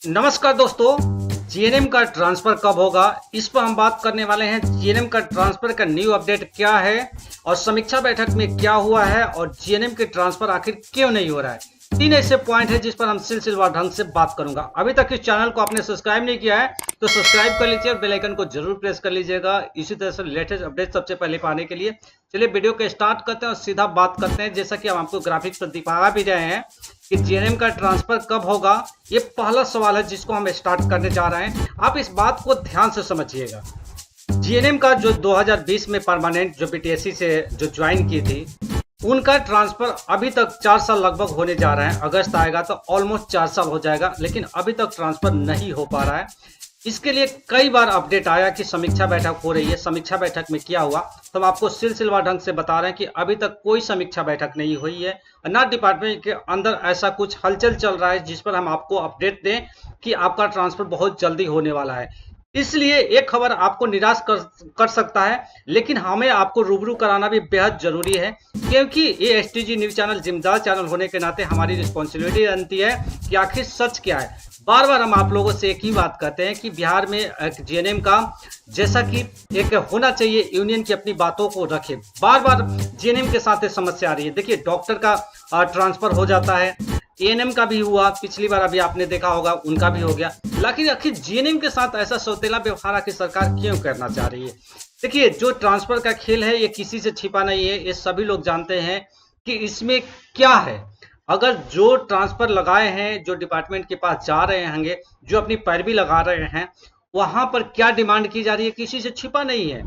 नमस्कार दोस्तों। जीएनएम का ट्रांसफर कब होगा, इस पर हम बात करने वाले हैं। जीएनएम का ट्रांसफर का न्यू अपडेट क्या है और समीक्षा बैठक में क्या हुआ है और जीएनएम के ट्रांसफर आखिर क्यों नहीं हो रहा है। तीन ऐसे पॉइंट है जिस पर हम सिलसिलेवार ढंग से बात करूंगा। अभी तक इस चैनल को आपने सब्सक्राइब नहीं किया है तो सब्सक्राइब कर लीजिए और बेल आइकन को जरूर प्रेस कर लीजिएगा इसी तरह से लेटेस्ट अपडेट सबसे पहले पाने के लिए। चलिए वीडियो को स्टार्ट करते हैं और सीधा बात करते हैं। जैसा कि हम आपको ग्राफिक्स पर दिखा भी रहे हैं कि जीएनएम का ट्रांसफर कब होगा, ये पहला सवाल है जिसको हम स्टार्ट करने जा रहे हैं। आप इस बात को ध्यान से समझिएगा। जीएनएम का जो 2020 में परमानेंट जो बीटीएससी से जो ज्वाइन की थी, उनका ट्रांसफर अभी तक 4 साल लगभग होने जा रहा है। अगस्त आएगा तो ऑलमोस्ट 4 साल हो जाएगा, लेकिन अभी तक ट्रांसफर नहीं हो पा रहा है। इसके लिए कई बार अपडेट आया कि समीक्षा बैठक हो रही है। समीक्षा बैठक में क्या हुआ तो हम आपको सिलसिलेवार ढंग से बता रहे हैं कि अभी तक कोई समीक्षा बैठक नहीं हुई है, ना डिपार्टमेंट के अंदर ऐसा कुछ हलचल चल रहा है जिस पर हम आपको अपडेट दें कि आपका ट्रांसफर बहुत जल्दी होने वाला है। इसलिए एक खबर आपको निराश कर सकता है, लेकिन हमें आपको रूबरू कराना भी बेहद जरूरी है, क्योंकि ये एसटीजी न्यूज चैनल जिम्मेदार चैनल होने के नाते हमारी रिस्पॉन्सिबिलिटी बनती है कि आखिर सच क्या है। बार बार हम आप लोगों से एक ही बात कहते हैं कि बिहार में जीएनएम का जैसा कि एक होना चाहिए, यूनियन की अपनी बातों को रखे। बार बार जीएनएम के साथ समस्या आ रही है। देखिए, डॉक्टर का ट्रांसफर हो जाता है, एएनएम का भी हुआ पिछली बार, अभी आपने देखा होगा उनका भी हो गया, लेकिन आखिर जीएनएम के साथ ऐसा सौतेला व्यवहार आखिर सरकार क्यों करना चाह रही है। देखिए, जो ट्रांसफर का खेल है ये किसी से छिपा नहीं है, ये सभी लोग जानते हैं कि इसमें क्या है। अगर जो ट्रांसफर लगाए हैं, जो डिपार्टमेंट के पास जा रहे होंगे, जो अपनी पैरवी लगा रहे हैं, वहां पर क्या डिमांड की जा रही है किसी से छिपा नहीं है।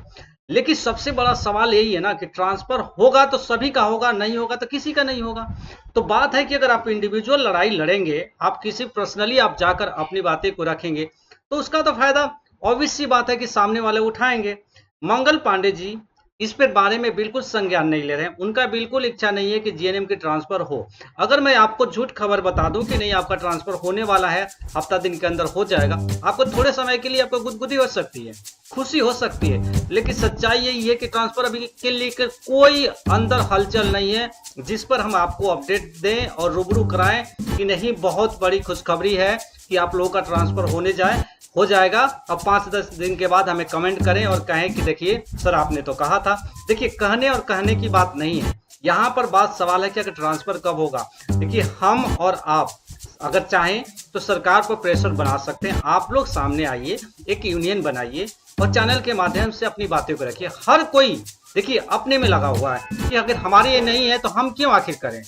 लेकिन सबसे बड़ा सवाल यही है ना कि ट्रांसफर होगा तो सभी का होगा, नहीं होगा तो किसी का नहीं होगा। तो बात है कि अगर आप इंडिविजुअल लड़ाई लड़ेंगे, आप किसी पर्सनली आप जाकर अपनी बातें को रखेंगे तो उसका तो फायदा ऑब्वियस सी बात है कि सामने वाले उठाएंगे। मंगल पांडे जी इस पर बारे में बिल्कुल संज्ञान नहीं ले रहे हैं। उनका बिल्कुल इच्छा नहीं है कि जीएनएम की ट्रांसफर हो। अगर मैं आपको झूठ खबर बता दूं कि नहीं आपका ट्रांसफर होने वाला है, हफ्ता दिन के अंदर हो जाएगा, आपको थोड़े समय के लिए आपको गुदगुदी हो सकती है, खुशी हो सकती है, लेकिन सच्चाई यही है कि ट्रांसफर अभी के लेकर कोई अंदर हलचल नहीं है जिस पर हम आपको अपडेट दें और रूबरू कराएं कि नहीं बहुत बड़ी खुशखबरी है कि आप लोगों का ट्रांसफर हो जाएगा। अब 5-10 दिन के बाद हमें कमेंट करें और कहें कि देखिए सर आपने तो कहा था। देखिए, कहने और कहने की बात नहीं है, यहाँ पर बात सवाल है कि अगर ट्रांसफर कब होगा। देखिए, हम और आप अगर चाहें तो सरकार पर प्रेशर बना सकते हैं। आप लोग सामने आइए, एक यूनियन बनाइए और चैनल के माध्यम से अपनी बातें को रखिए। हर कोई देखिए अपने में लगा हुआ है कि अगर हमारे ये नहीं है तो हम क्यों आखिर करें।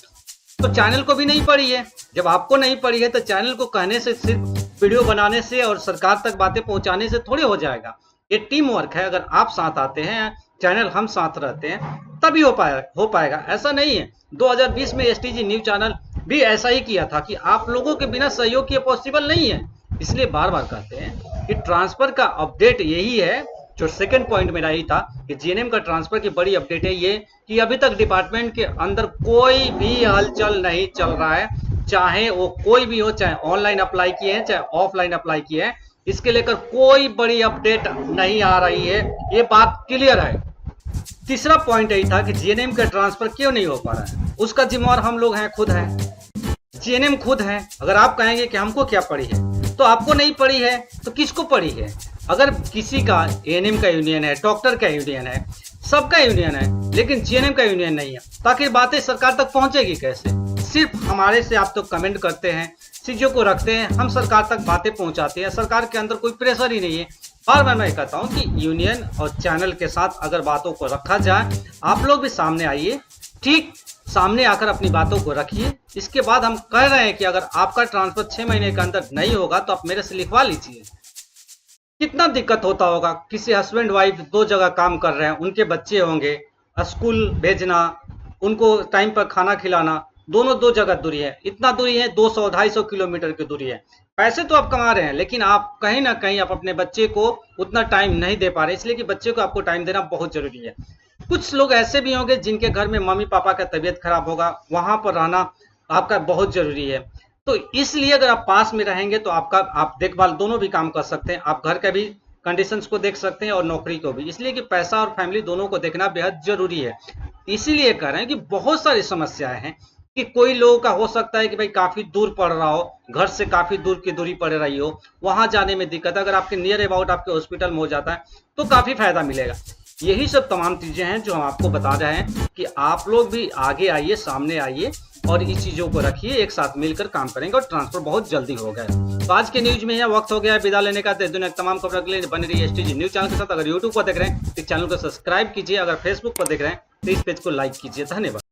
तो चैनल को भी नहीं पड़ी है, जब आपको नहीं पड़ी है तो चैनल को कहने से, सिर्फ वीडियो बनाने से और सरकार तक बातें पहुंचाने से थोड़ी हो जाएगा। ये टीम वर्क है। अगर आप साथ आते हैं, चैनल हम साथ रहते हैं, तभी हो पाएगा। ऐसा नहीं है। 2020 में एसटीजी न्यूज चैनल भी ऐसा ही किया था कि आप लोगों के बिना सहयोग के पॉसिबल नहीं है। इसलिए बार बार कहते हैं कि ट्रांसफर का अपडेट यही है। जो सेकंड पॉइंट मेरा यही था कि जीएनएम का ट्रांसफर की बड़ी अपडेट है ये कि अभी तक डिपार्टमेंट के अंदर कोई भी हलचल नहीं चल रहा है, चाहे वो कोई भी हो, चाहे ऑनलाइन अप्लाई किए हैं चाहे ऑफलाइन अप्लाई किए हैं, इसके लेकर कोई बड़ी अपडेट नहीं आ रही है। ये बात क्लियर है। तीसरा पॉइंट यही था कि जीएनएम का ट्रांसफर क्यों नहीं हो पा रहा है, उसका जिम्मेवार हम लोग हैं, खुद हैं, जीएनएम खुद है। अगर आप कहेंगे कि हमको क्या पड़ी है तो आपको नहीं पड़ी है तो किसको पड़ी है। अगर किसी का एएनएम का यूनियन है, डॉक्टर का यूनियन है, सबका यूनियन है, लेकिन जीएनएम का यूनियन नहीं है, ताकि बातें सरकार तक पहुंचेगी कैसे। सिर्फ हमारे से आप तो कमेंट करते हैं, चीजों को रखते हैं, हम सरकार तक बातें पहुंचाते हैं, सरकार के अंदर कोई प्रेशर ही नहीं है। बार बार मैं कहता हूं कि यूनियन और चैनल के साथ अगर बातों को रखा जाए, आप लोग भी सामने आइए, ठीक सामने आकर अपनी बातों को रखिए। इसके बाद हम कह रहे हैं कि अगर आपका ट्रांसफर 6 महीने के अंदर नहीं होगा तो आप मेरे से लिखवा लीजिए। कितना दिक्कत होता होगा, किसी हस्बैंड वाइफ 2 जगह काम कर रहे हैं, उनके बच्चे होंगे, स्कूल भेजना, उनको टाइम पर खाना खिलाना, दोनों 2 जगह दूरी है। इतना दूरी है, 200-250 किलोमीटर की दूरी है। पैसे तो आप कमा रहे हैं, लेकिन आप कहीं ना कहीं आप अपने बच्चे को उतना टाइम नहीं दे पा रहे, इसलिए कि बच्चे को आपको टाइम देना बहुत जरूरी है। कुछ लोग ऐसे भी होंगे जिनके घर में मम्मी पापा का तबीयत खराब होगा, वहां पर रहना आपका बहुत जरूरी है। तो इसलिए अगर आप पास में रहेंगे तो आप देखभाल दोनों भी काम कर सकते हैं। आप घर का भी कंडीशंस को देख सकते हैं और नौकरी को भी, इसलिए कि पैसा और फैमिली दोनों को देखना बेहद जरूरी है। इसीलिए कह रहे हैं कि बहुत सारी समस्याएं हैं। कि कोई लोगों का हो सकता है कि भाई काफ़ी दूर पड़ रहा हो, घर से काफ़ी दूर की दूरी पड़ रही हो, वहाँ जाने में दिक्कत है। अगर आपके नियर अबाउट आपके हॉस्पिटल में हो जाता है तो काफ़ी फ़ायदा मिलेगा। यही सब तमाम चीज़ें हैं जो हम आपको बता रहे हैं कि आप लोग भी आगे आइए, सामने आइए और इस चीज़ों को रखिए, एक साथ मिलकर काम करेंगे और ट्रांसफर बहुत जल्दी हो गया है। तो आज के न्यूज में यह वक्त हो गया है विदा लेने का। दुनिया की तमाम खबरों के लिए बने रहिए एसटीजी न्यूज चैनल के साथ। अगर यूट्यूब पर देख रहे हैं तो चैनल को सब्सक्राइब कीजिए, अगर फेसबुक पर देख रहे हैं तो इस पेज को लाइक कीजिए। धन्यवाद।